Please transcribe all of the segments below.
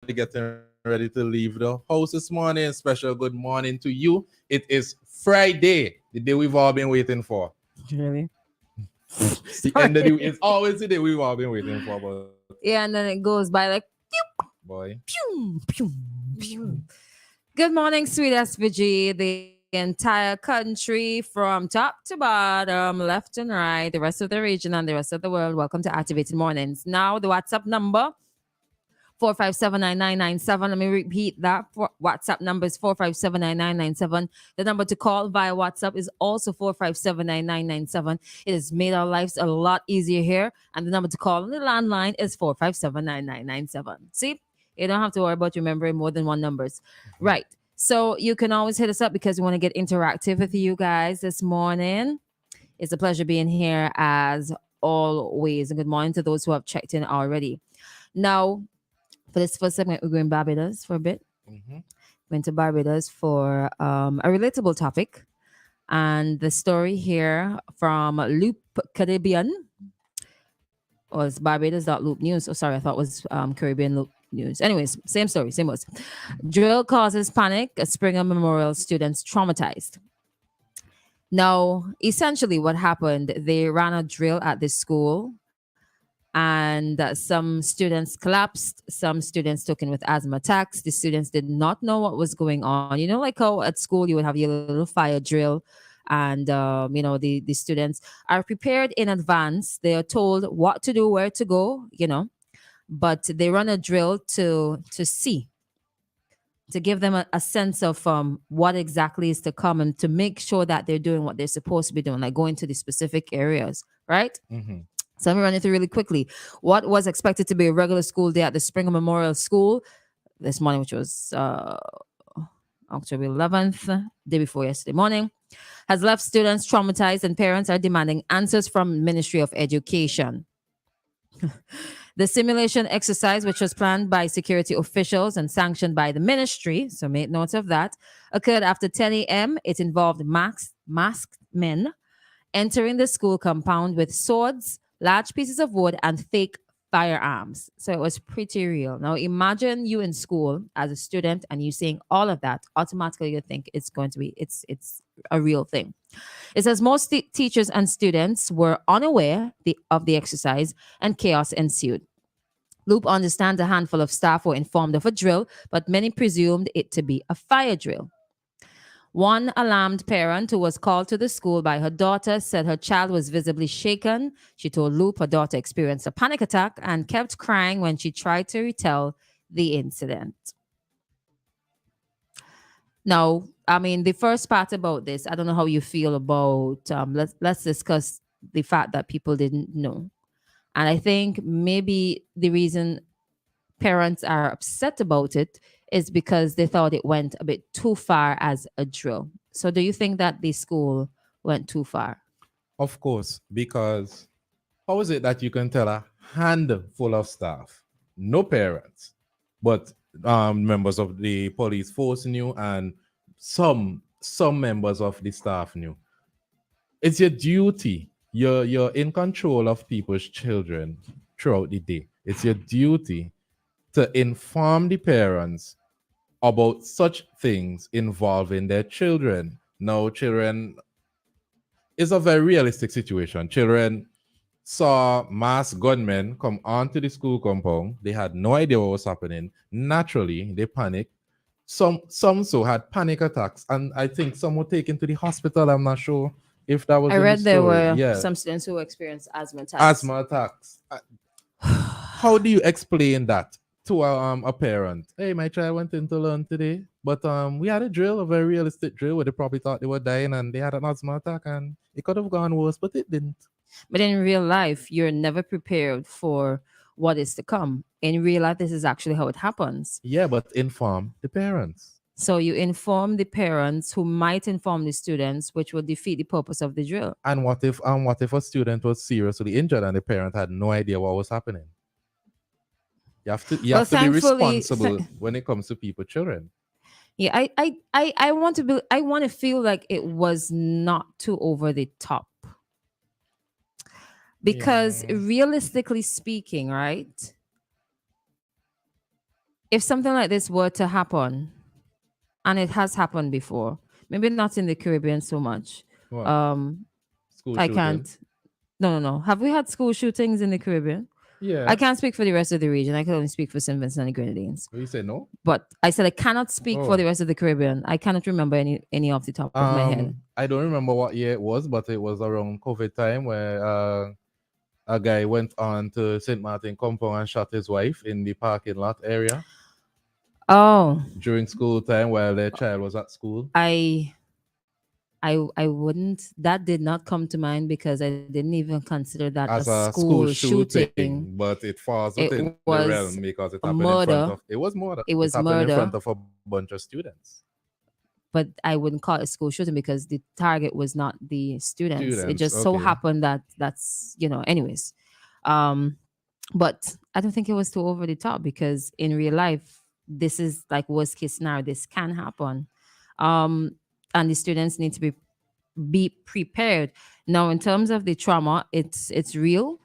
getting ready to leave the house this morning. Special good morning to you. It is Friday, the day we've all been waiting for. Really? It's the end of the It's always the day we've all been waiting for, but Yeah, and then it goes by like boy. pew, pew, pew. Good morning, sweet SVG, the entire country from top to bottom, left and right, the rest of the region and the rest of the world. Welcome to Activated Mornings. Now, the WhatsApp number 4579997. Let me repeat that. WhatsApp number is 4579997. The number to call via WhatsApp is also 4579997. It has made our lives a lot easier here. And the number to call on the landline is 4579997. See, you don't have to worry about remembering more than one numbers. Right. So you can always hit us up because we want to get interactive with you guys this morning. It's a pleasure being here as always. And good morning to those who have checked in already. Now, for this first segment, we're going Barbados for a bit. Mm-hmm. Went to Barbados for a relatable topic. And the story here from Loop Caribbean was Barbados.loop news. Oh, sorry, I thought it was Caribbean Loop news. Anyways, same story, same words. Drill causes panic. Springer Memorial students traumatized. Now, essentially, what happened, they ran a drill at this school and some students collapsed. Some students took in with asthma attacks. The students did not know what was going on. You know, like how at school you would have your little fire drill, and the students are prepared in advance. They are told what to do, where to go. But they run a drill to see, to give them a sense of what exactly is to come, and to make sure that they're doing what they're supposed to be doing, like going to the specific areas, right? Mm-hmm. So let me run it through really quickly. What was expected to be a regular school day at the Springer Memorial School this morning, which was October 11th, day before yesterday morning, has left students traumatized, and parents are demanding answers from Ministry of Education. The simulation exercise, which was planned by security officials and sanctioned by the ministry, so make note of that, occurred after 10 a.m. It involved masked men entering the school compound with swords, large pieces of wood, and fake firearms. So it was pretty real. Now imagine you in school as a student and you seeing all of that. Automatically you think it's going to be it's a real thing. It says most teachers and students were unaware of the exercise, and chaos ensued. Loop understands a handful of staff were informed of a drill, but many presumed it to be a fire drill. One alarmed parent who was called to the school by her daughter said her child was visibly shaken. She told Loop her daughter experienced a panic attack and kept crying when she tried to retell the incident. Now, I mean, the first part about this, I don't know how you feel about. Let's discuss the fact that people didn't know, and I think maybe the reason parents are upset about it is because they thought it went a bit too far as a drill. So, do you think that the school went too far? Of course, because how is it that you can tell a handful of staff, no parents, but members of the police force knew, and some members of the staff knew? It's your duty. You're in control of people's children throughout the day. It's your duty to inform the parents about such things involving their children. Now, children is a very realistic situation. Children saw mass gunmen come onto the school compound. They had no idea what was happening. Naturally, they panicked. Some so had panic attacks, and I think some were taken to the hospital. I'm not sure if that was I in the read there story. were Yeah, some students who experienced asthma attacks. asthma attacks. How do you explain that to a parent? Hey, my child went in to learn today, but we had a drill, a very realistic drill, where they probably thought they were dying and they had an asthma attack, and it could have gone worse, but it didn't. But in real life, you're never prepared for what is to come. In real life, this is actually how it happens. Yeah, but inform the parents. So you inform the parents who might inform the students, which will defeat the purpose of the drill. And what if a student was seriously injured and the parent had no idea what was happening? You Well, have to be thankfully, responsible when it comes to people, children. yeah, I want to be. I want to feel like it was not too over the top, because Yeah. realistically speaking, right? if something like this were to happen, and it has happened before, maybe not in the Caribbean so much. What? Um, School I shooting? can't. No, no, no. Have we had school shootings in the Caribbean? I Yeah. can't speak for the rest of the region. I can only speak for St. Vincent and the Grenadines. You say no? But I said I cannot speak for the Oh. rest of the Caribbean. I cannot remember any off the top of my head. I don't remember what year it was, but it was around COVID time where a guy went on to St. Martin compound and shot his wife in the parking lot area Oh, during school time while their child was at school. I I wouldn't. That did not come to mind because I didn't even consider that a As a school school shooting. shooting, but it falls It within the was realm because a it happened in front murder. of it was murder. It It was happened in murder, front of a bunch of students. but I wouldn't call it a school shooting because the target was not the students. It Students, just so okay. happened that anyways. Um, but I don't think it was too over the top because in real life, this is like worst case scenario. This can happen. Um, and the students need to be prepared. Now, in terms of the trauma, it's real,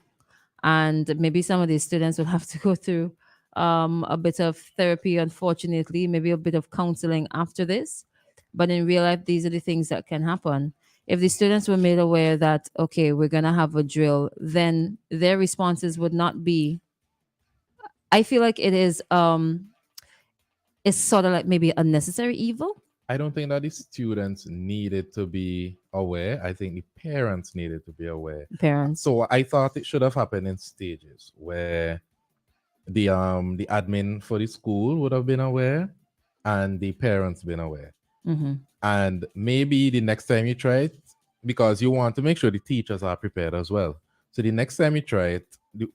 and maybe some of these students will have to go through a bit of therapy. Unfortunately, maybe a bit of counseling after this. But in real life, these are the things that can happen. If the students were made aware that okay, we're gonna have a drill, then their responses would not be. I feel like it's sort of like maybe a necessary evil. I don't think that the students needed to be aware. I think the parents needed to be aware. Parents. So I thought it should have happened in stages where the admin for the school would have been aware and the parents been aware. Mm-hmm. And maybe the next time you try it, because you want to make sure the teachers are prepared as well. So the next time you try it,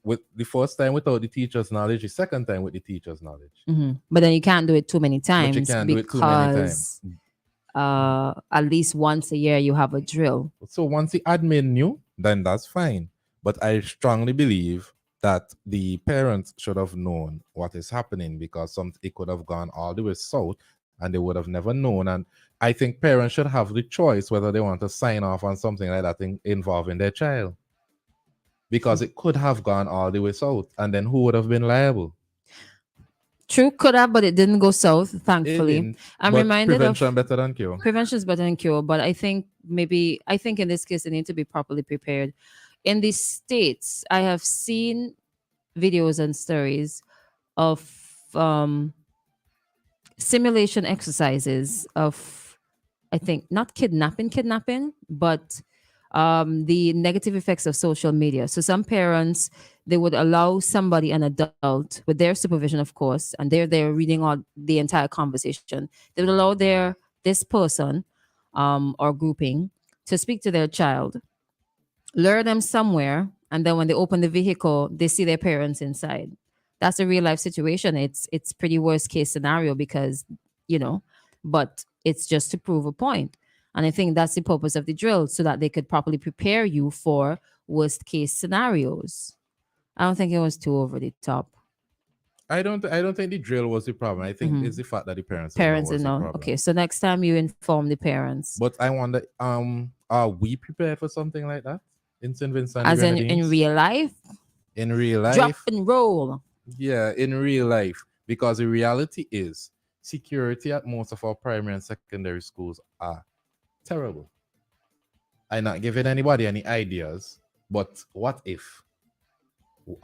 with the first time without the teacher's knowledge, the second time with the teacher's knowledge. Mm-hmm. But then you can't do it too many But you times can't do it too many times. because at least once a year you have a drill. So once the admin knew, then that's fine. But I strongly believe that the parents should have known what is happening because it could have gone all the way south and they would have never known. And I think parents should have the choice whether they want to sign off on something like that involving their child. Because it could have gone all the way south. And then who would have been liable? True, could have, but it didn't go south, It thankfully. didn't. I'm But reminded prevention of better than cure. prevention is better than cure, but I think in this case they need to be properly prepared. In the States, I have seen videos and stories of simulation exercises of, I think, not kidnapping, but the negative effects of social media. So some parents, they would allow somebody, an adult, with their supervision, of course, and they're there reading all the entire conversation. They would allow this person or grouping to speak to their child, lure them somewhere, and then when they open the vehicle, they see their parents inside. That's a real life situation. It's pretty worst case scenario because, you know, but it's just to prove a point. And I think that's the purpose of the drill, so that they could properly prepare you for worst case scenarios. I don't think it was too over the top. I don't think the drill was the problem. I think it's the fact that the parents didn't know Parents was didn't the know. problem. Okay, so next time you inform the parents. But I wonder, are we prepared for something like that in St. Vincent and As in Grenadines? real life, In real drop life, and roll. yeah, in real life, because the reality is security at most of our primary and secondary schools are terrible. I'm not giving anybody any ideas, but what if?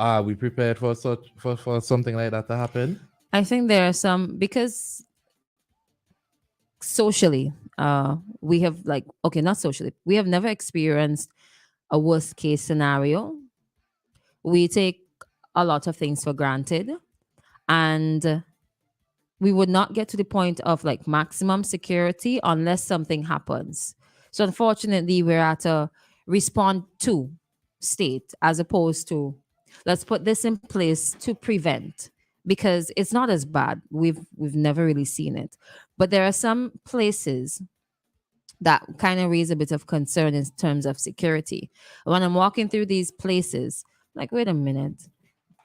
Are we prepared for for something like that to happen? I think there are some because socially, we have like okay, not socially, we have never experienced a worst case scenario. We take a lot of things for granted, and we would not get to the point of like maximum security unless something happens. So unfortunately, we're at a respond to state as opposed to let's put this in place to prevent, because it's not as bad. We've never really seen it. But there are some places that kind of raise a bit of concern in terms of security. When I'm walking through these places, like, wait a minute,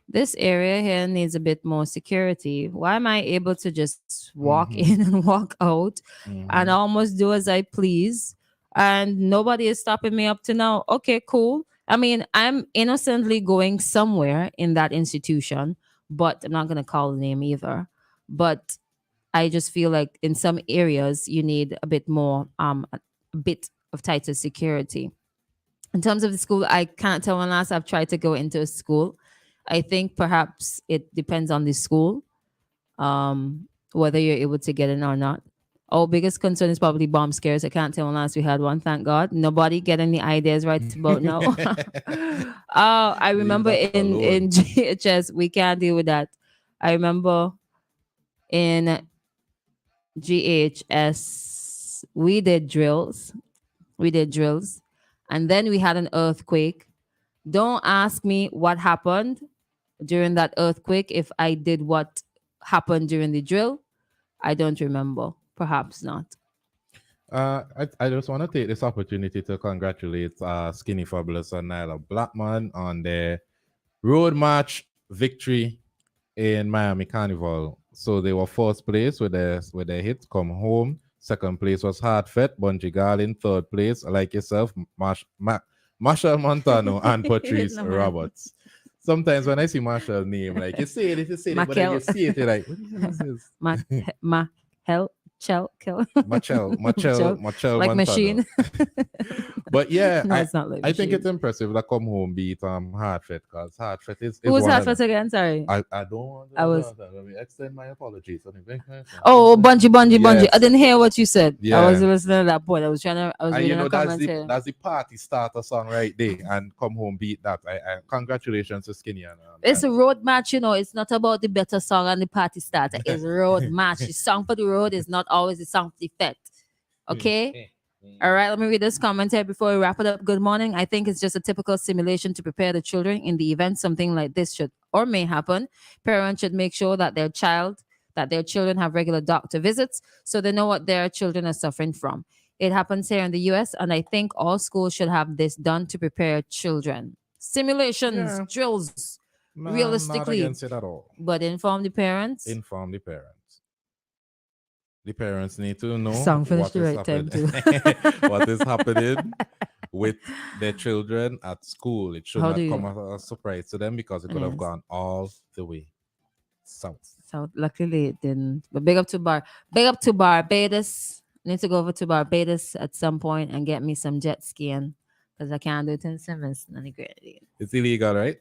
this area here needs a bit more security. Why am I able to just walk in and walk out and almost do as I please? And nobody is stopping me up to now. Okay, cool. I mean, I'm innocently going somewhere in that institution, but I'm not going to call the name either. but I just feel like in some areas you need a bit more, a bit of tighter security. In terms of the school, I can't tell when last I've tried to go into a school. I think perhaps it depends on the school, whether you're able to get in or not. Our biggest concern is probably bomb scares. I can't tell when last we had one, thank God. Nobody get any ideas right about now. I Leave remember that in alone. GHS, we can't deal with that. I remember in GHS, we did drills. We did drills. And then we had an earthquake. Don't ask me what happened during that earthquake. If I did what happened during the drill, I don't remember. Perhaps not. I just want to take this opportunity to congratulate Skinny Fabulous and Nyla Blackman on their road march victory in Miami Carnival. So they were first place with their hit Come Home. Second place was Hard Fet, Bungie Garlin. Third place, like yourself, Marshall Montano and Patrice No, man. Roberts. Sometimes when I see Marshall's name, like you say it, but then you Makel. see it, you're like, what do you think this is? Ma hell Chel Kel. Machel Like Montano. machine. But yeah, No, it's not like I think machine. it's impressive that Come Home beat Hardfet, because Hardfet Who is was one that of them. first again? Sorry. I don't want I was to let me extend my apologies. Oh, Bungie. I Yes. didn't hear what you said. I Yeah. was listening to that point. I was And reading a comment that's here. the party starter song right there, and Come Home beat that. I congratulations to Skinny It's a road match, it's not about the better song and the party starter. It's a road match. The song for the road is not always the song for the fete. Okay? All right, let me read this comment here before we wrap it up. Good morning. I think it's just a typical simulation to prepare the children in the event something like this should or may happen. Parents should make sure that their children have regular doctor visits so they know what their children are suffering from. It happens here in the US, and I think all schools should have this done to prepare children. Simulations, Yeah. drills, No, I'm not realistically, against it at all. but inform the parents. Inform the parents. The parents need to know Song finished what the is right time happening. too. What is happening with their children at school. It should How not do come you? as a surprise to them, because it could have Yes. gone all the way south. So luckily it didn't. But big up to Barbados. Need to go over to Barbados at some point and get me some jet skiing because I can't do it in Simmons. It's illegal, right?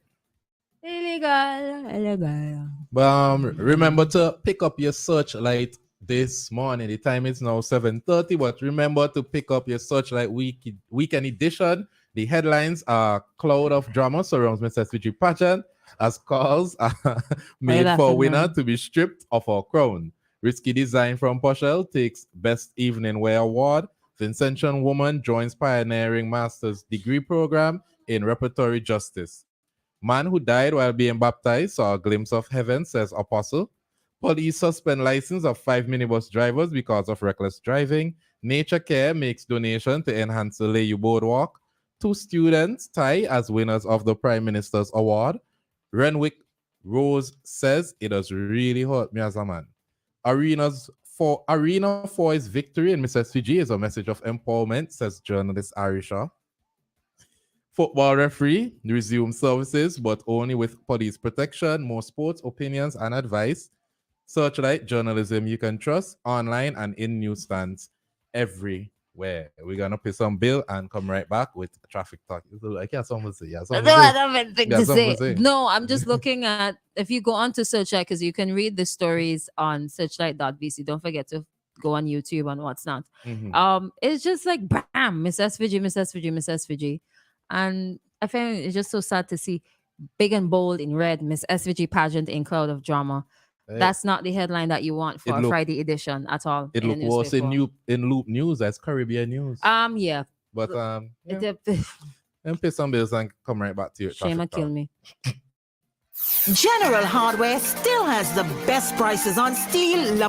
Illegal. But remember to pick up your searchlight this morning. The time is now 7:30, but remember to pick up your searchlight weekend edition. The headlines are Cloud of Drama surrounds Mr. SVG pageant as calls are made for laughing winner now? to be stripped of her crown. Risky design from Poshel takes Best Evening Wear Award. Vincentian woman joins pioneering master's degree program in repertory justice. Man who died while being baptized saw a glimpse of heaven, says Apostle. Police suspend license of 5 minibus drivers because of reckless driving. Nature Care makes donation to enhance the Layu Boardwalk. 2 students tie as winners of the Prime Minister's Award. Renwick Rose says it has really hurt me as a man. Arena for his victory in Mrs. Fiji is a message of empowerment, says journalist Arisha. Football referee resumes services, but only with police protection, more sports opinions and advice. Searchlight journalism you can trust online and in newsstands everywhere. We're gonna pay some bill and come right back with traffic talk. Like, yeah, someone say, yeah, someone No, say. I don't have anything Yeah, to someone say. say. No, I'm just looking at if you go on to Searchlight, because you can read the stories on searchlight.bc. Don't forget to go on YouTube and what's not. It's just like bam, Miss SVG, Miss SVG, Miss SVG. And I find it's just so sad to see big and bold in red, Miss SVG pageant in cloud of drama. That's not the headline that you want for a Friday edition at all. It in a look worse newspaper. in Loop News as Caribbean News. Yeah. But It, and pay some bills and come right back to your Shame traffic kill talk. me. General Hardware still has the best prices on steel,